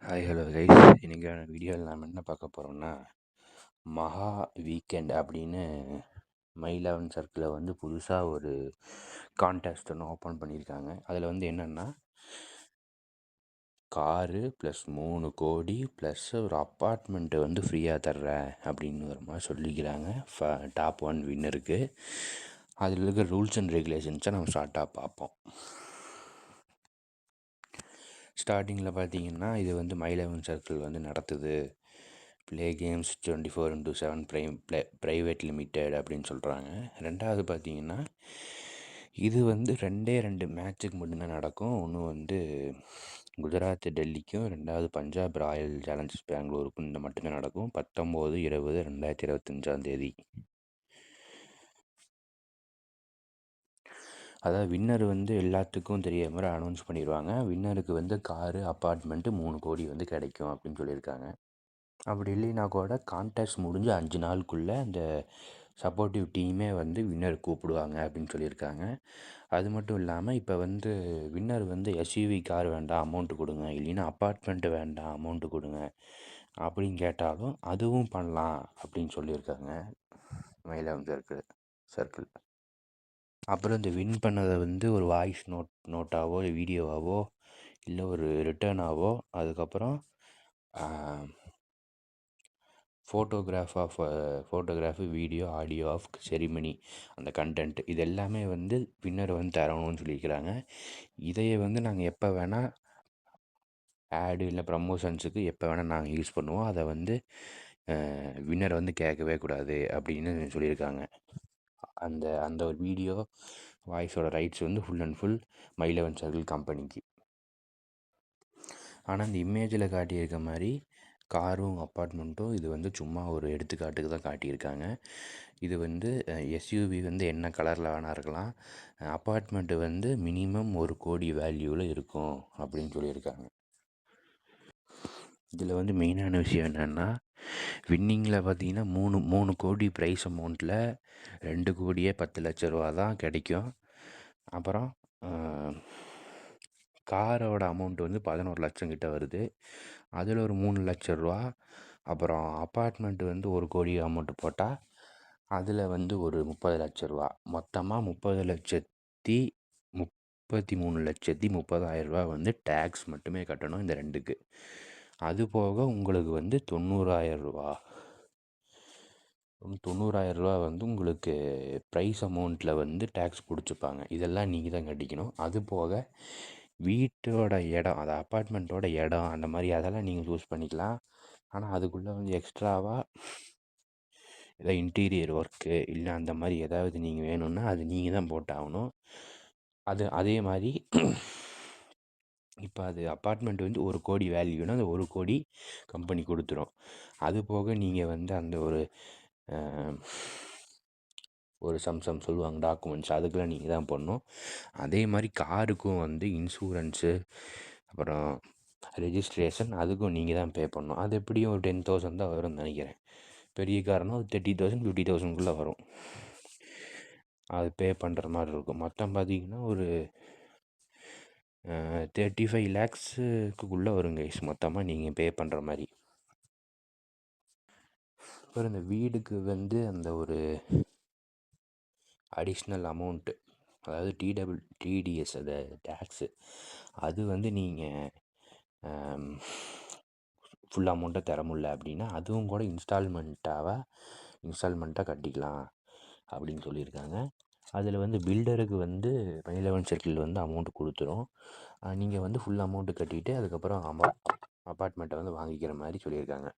Hi hello guys, இன்றைக்கான வீடியோவில் நாம் என்ன பார்க்க போகிறோம்னா, மகா வீக்கெண்ட் அப்படின்னு மை 11 சர்க்கிளில் வந்து புதுசாக ஒரு கான்டெஸ்ட் ஒன்று ஓப்பன் பண்ணியிருக்காங்க. அதில் வந்து என்னென்னா, காரு ப்ளஸ் 3 கோடி ப்ளஸ் ஒரு அப்பார்ட்மெண்ட்டு வந்து ஃப்ரீயாக தர்றேன் அப்படின்னு ஒரு மாதிரி சொல்லிக்கிறாங்க. டாப் 1 வின்னருக்கு அதில் இருக்கிற ரூல்ஸ் அண்ட் ரெகுலேஷன்ஸை நம்ம ஷார்ட்டாக பார்ப்போம். ஸ்டார்டிங்கில் பார்த்தீங்கன்னா, இது வந்து மை 11 சர்க்கிள் வந்து நடத்துது. ப்ளே கேம்ஸ் 24/7 ப்ரைவேட் லிமிடெட் அப்படின்னு சொல்கிறாங்க. ரெண்டாவது பார்த்தீங்கன்னா, இது வந்து 2 மேட்ச்சுக்கு மட்டும்தான் நடக்கும். ஒன்று வந்து குஜராத் டெல்லிக்கும், ரெண்டாவது பஞ்சாப் ராயல் சேலஞ்சர்ஸ் பெங்களூருக்கும் இந்த மட்டும்தான் நடக்கும். 19/20/2025 அதாவது வின்னர் வந்து எல்லாத்துக்கும் தெரிய மாதிரி அனௌன்ஸ் பண்ணிடுவாங்க. வின்னருக்கு வந்து காரு, அப்பார்ட்மெண்ட்டு 3 கோடி வந்து கிடைக்கும் அப்படின்னு சொல்லியிருக்காங்க. அப்படி இல்லைன்னா கூட கான்டெஸ்ட் முடிஞ்சு 5 நாளுக்குள்ளே அந்த சப்போர்ட்டிவ் டீமே வந்து வின்னர் கூப்பிடுவாங்க அப்படின்னு சொல்லியிருக்காங்க. அது மட்டும் இல்லாமல் இப்போ வந்து வின்னர் வந்து எஸ்யூவி கார் வேண்டாம் அமௌண்ட்டு கொடுங்க, இல்லைன்னா அப்பார்ட்மெண்ட்டு வேண்டாம் அமௌண்ட்டு கொடுங்க அப்படின்னு கேட்டாலும் அதுவும் பண்ணலாம் அப்படின்னு சொல்லியிருக்காங்க மை 11 சர்க்கிள். அப்புறம் இந்த வின் பண்ணதை வந்து ஒரு வாய்ஸ் நோட்டாவோ வீடியோவாவோ இல்லை ஒரு ரிட்டர்னாவோ, அதுக்கப்புறம் photography, video, audio of ceremony, அந்த கண்டென்ட் இது எல்லாமே வந்து வின்னர் வந்து தரணும்னு சொல்லியிருக்கிறாங்க. இதையே வந்து நாங்கள் எப்போ வேணால் ஆடு இல்லை ப்ரமோஷன்ஸுக்கு எப்போ வேணால் நாங்கள் யூஸ் பண்ணுவோம். அதை வந்து வின்னர் வந்து கேட்கவே கூடாது அப்படின்னு சொல்லியிருக்காங்க. அந்த அந்த ஒரு வீடியோ வாய்ஸோட ரைட்ஸ் வந்து full and full my 11 circle கம்பெனிக்கு. ஆனால் இந்த இமேஜில் காட்டியிருக்க மாதிரி காரும் அப்பார்ட்மெண்ட்டும் இது வந்து சும்மா ஒரு எடுத்துக்காட்டுக்கு தான் காட்டியிருக்காங்க. இது வந்து எஸ்யூவி வந்து என்ன கலரில் வேணா இருக்கலாம், அப்பார்ட்மெண்ட்டு வந்து மினிமம் 1 கோடி வேல்யூவில் இருக்கும் அப்படின்னு சொல்லியிருக்காங்க. இதில் வந்து மெயினான விஷயம் என்னென்னா, வின்னிங்கில் பார்த்தீங்கன்னா 3 கோடி ப்ரைஸ் அமௌண்ட்டில் 2 கோடியே 10 லட்ச ரூபா தான் கிடைக்கும். அப்புறம் காரோட அமௌண்ட் வந்து 11 லட்சம் கிட்ட வருது. அதில் ஒரு 3 லட்ச ரூபா. அப்புறம் அப்பார்ட்மெண்ட்டு வந்து 1 கோடி அமௌண்ட்டு போட்டால் அதில் வந்து ஒரு 30 லட்ச ரூபா. மொத்தமாக 33,30,30,30,000 ரூபா வந்து டேக்ஸ் மட்டுமே கட்டணும் இந்த 2க்கு. அது போக உங்களுக்கு வந்து 90,000 ரூபா வந்து உங்களுக்கு ப்ரைஸ் அமௌண்ட்டில் வந்து டேக்ஸ் பிடிச்சிப்பாங்க. இதெல்லாம் நீங்கள் தான் கட்டிக்கணும். அது போக வீட்டோட இடம், அது அப்பார்ட்மெண்ட்டோட இடம், அந்த மாதிரி அதெல்லாம் நீங்கள் சூஸ் பண்ணிக்கலாம். ஆனால் அதுக்குள்ளே வந்து எக்ஸ்ட்ராவாக ஏதாவது இன்டீரியர் ஒர்க்கு இல்லை அந்த மாதிரி ஏதாவது நீங்கள் வேணும்னா அது நீங்கள் தான் போட்டாகணும். அதே மாதிரி இப்போ அது அப்பார்ட்மெண்ட் வந்து 1 கோடி வேல்யூனா அந்த 1 கோடி கம்பெனி கொடுத்துரும். அது போக நீங்கள் வந்து அந்த ஒரு சம்சம் சொல்லுவாங்க டாக்குமெண்ட்ஸ், அதுக்கெலாம் நீங்கள் தான் பண்ணணும். அதே மாதிரி காருக்கும் வந்து இன்சூரன்ஸு, அப்புறம் ரெஜிஸ்ட்ரேஷன், அதுக்கும் நீங்கள் தான் பே பண்ணணும். அது எப்படியும் ஒரு 10,000 தான் வரும்னு நினைக்கிறேன். பெரிய காரணம் ஒரு 30,000 50,000க்குள்ளே வரும். அது பே பண்ணுற மாதிரி இருக்கும். மொத்தம் பார்த்திங்கன்னா ஒரு 35 lakhsக்குள்ளே வருங்க மொத்தமாக நீங்கள் பே பண்ணுற மாதிரி. அப்புறம் இந்த வீடுக்கு வந்து அந்த ஒரு அடிஷ்னல் அமௌண்ட்டு, அதாவது டிடிஎஸ், அது டேக்ஸு, அது வந்து நீங்கள் ஃபுல் அமௌண்ட்டை தர முடியல அப்படின்னா அதுவும் கூட இன்ஸ்டால்மெண்ட்டாக கட்டிக்கலாம் அப்படின்னு சொல்லியிருக்காங்க. அதில் வந்து பில்டருக்கு வந்து மை 11 சர்க்கிள் வந்து அமௌண்ட்டு கொடுத்துரும். நீங்கள் வந்து ஃபுல் அமௌண்ட்டு கட்டிவிட்டு அதுக்கப்புறம் அப்பார்ட்மெண்ட்டை வந்து வாங்கிக்கிற மாதிரி சொல்லியிருக்காங்க.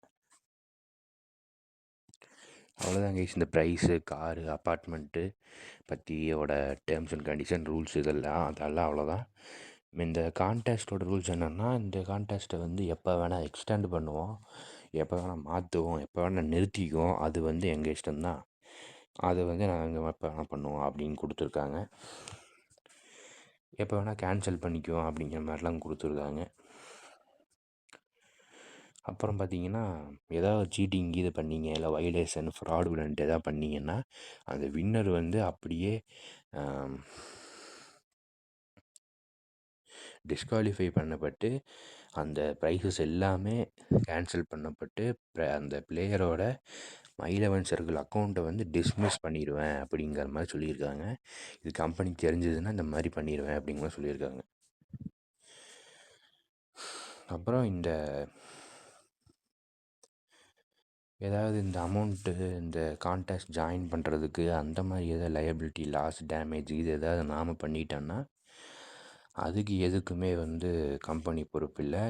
அவ்வளோதான் கைஸ், இந்த ப்ரைஸு, காரு, அப்பார்ட்மெண்ட்டு பற்றியோட டேர்ம்ஸ் அண்ட் கண்டிஷன், ரூல்ஸ் அதெல்லாம் அவ்வளோதான். இந்த கான்டெஸ்ட்டோட ரூல்ஸ் என்னென்னா, இந்த கான்டெஸ்ட்டை வந்து எப்போ வேணால் எக்ஸ்டெண்ட் பண்ணுவோம், எப்போ வேணால் மாற்றுவோம், எப்போ வேணால் நிறுத்திக்குவோம். அது வந்து எங்கள் இஷ்டம்தான். அது வந்து நாங்கள் எப்போ வேணால் பண்ணுவோம் அப்படின்னு கொடுத்துருக்காங்க. எப்போ வேணால் கேன்சல் பண்ணிக்குவோம் அப்படிங்கிற மாதிரிலாம் கொடுத்துருக்காங்க. அப்புறம் பார்த்தீங்கன்னா, ஏதாவது சீட்டிங் இது பண்ணீங்க, இல்லை வைலேஷன், ஃப்ராடுலண்ட் எதாவது பண்ணிங்கன்னா அந்த வின்னர் வந்து அப்படியே டிஸ்குவாலிஃபை பண்ணப்பட்டு அந்த ப்ரைஸஸ் எல்லாமே கேன்சல் பண்ணப்பட்டு அந்த பிளேயரோட மை11 சர்க்கிள் அக்கௌண்ட்டை வந்து டிஸ்மிஸ் பண்ணிடுவேன் அப்படிங்கிற மாதிரி சொல்லியிருக்காங்க. இது கம்பெனிக்கு தெரிஞ்சதுன்னா இந்த மாதிரி பண்ணிடுவேன் அப்படிங்கிற மாதிரி சொல்லியிருக்காங்க. அப்புறம் இந்த ஏதாவது இந்த அமௌண்ட்டு இந்த கான்டாக்ட் ஜாயின் பண்ணுறதுக்கு அந்த மாதிரி எதாவது லயபிலிட்டி லாஸ் டேமேஜ் இது எதாவது நாம் பண்ணிட்டோன்னா அதுக்கு எதுக்குமே வந்து கம்பெனி பொறுப்பு இல்லை.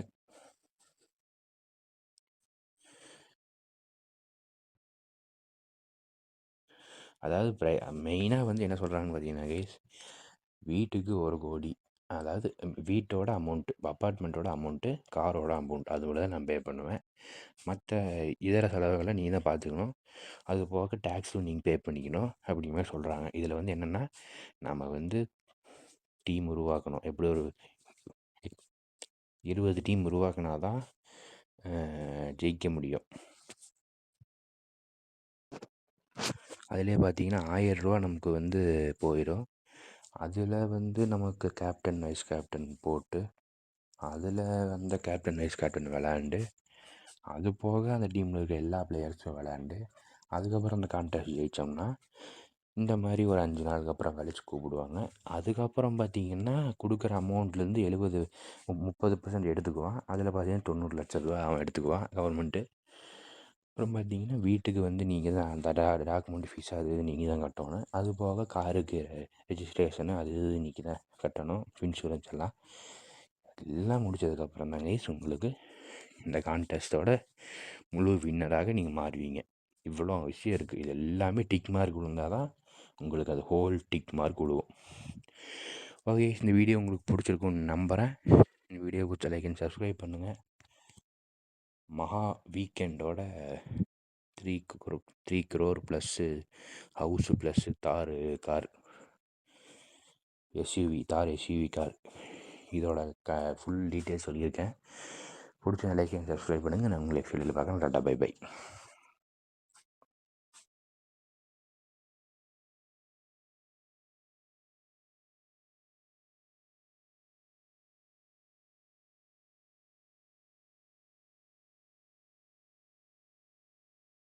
அதாவது மெயினாக வந்து என்ன சொல்கிறாங்கன்னு பார்த்தீங்கன்னா கைஸ், வீட்டுக்கு 1 கோடி, அதாவது வீட்டோட அமௌண்ட்டு, அப்பார்ட்மெண்ட்டோட அமௌண்ட்டு, காரோட அமௌண்ட், அதோட தான் நான் பே பண்ணுவேன். மற்ற இதர செலவுகளை நீங்கள் தான் பார்த்துக்கணும். அது போக டேக்ஸும் நீங்கள் பே பண்ணிக்கணும் அப்படிங்கிற மாதிரி சொல்கிறாங்க. இதில் வந்து என்னென்னா நம்ம வந்து டீம் உருவாக்கணும். எப்படி ஒரு 20 டீம் உருவாக்கினா தான் ஜெயிக்க முடியும். அதிலே பார்த்தீங்கன்னா 1000 ரூபா நமக்கு வந்து போயிடும். அதில் வந்து நமக்கு கேப்டன் வைஸ் கேப்டன் போட்டு அதில் அந்த கேப்டன் வைஸ் கேப்டன் விளாண்டு அது போக அந்த டீமில் இருக்க எல்லா பிளேயர்ஸும் விளாண்டு அதுக்கப்புறம் அந்த கான்டெஸ்ட் ஜெயித்தோம்னா இந்த மாதிரி ஒரு 5 நாளுக்கு அப்புறம் கழிச்சு கூப்பிடுவாங்க. அதுக்கப்புறம் பார்த்திங்கன்னா கொடுக்குற அமௌண்ட்லேருந்து 30% எடுத்துக்குவான். அதில் பார்த்திங்கன்னா 90 லட்ச ரூபா அவன் எடுத்துக்குவான் கவர்மெண்ட்டு. அப்புறம் பார்த்திங்கன்னா வீட்டுக்கு வந்து நீங்கள் தான் அந்த டாக்குமெண்ட் ஃபீஸ் அது இது நீங்கள் தான் கட்டணும். அது போக காருக்கு ரெஜிஸ்ட்ரேஷனு அது இது நீங்கள் தான் கட்டணும், இன்சூரன்ஸ் எல்லாம் முடிச்சதுக்கப்புறம் தான் கைஸ் உங்களுக்கு இந்த கான்டெஸ்ட்டோட முழு வின்னராக நீங்கள் மாறுவீங்க. இவ்வளோ விஷயம் இருக்குது. இது எல்லாமே டிக் மார்க் விழுந்தால் தான் உங்களுக்கு அது ஹோல் டிக் மார்க் விழுவும். ஓகே, இந்த வீடியோ உங்களுக்கு பிடிச்சிருக்குன்னு நம்புகிறேன். இந்த வீடியோ பிடிச்ச லைக் அண்ட் சப்ஸ்கிரைப் பண்ணுங்கள். மகா வீக்கெண்டோட 3 crore plus house plus car SUV car இதோட ஃபுல் டீட்டெயில்ஸ் சொல்லியிருக்கேன். பிடிச்ச லைக் அண்ட் சப்ஸ்கிரைப் பண்ணுங்கள். நான் உங்களை ஃபீல்டில் பார்க்குறேன். Tata bye by.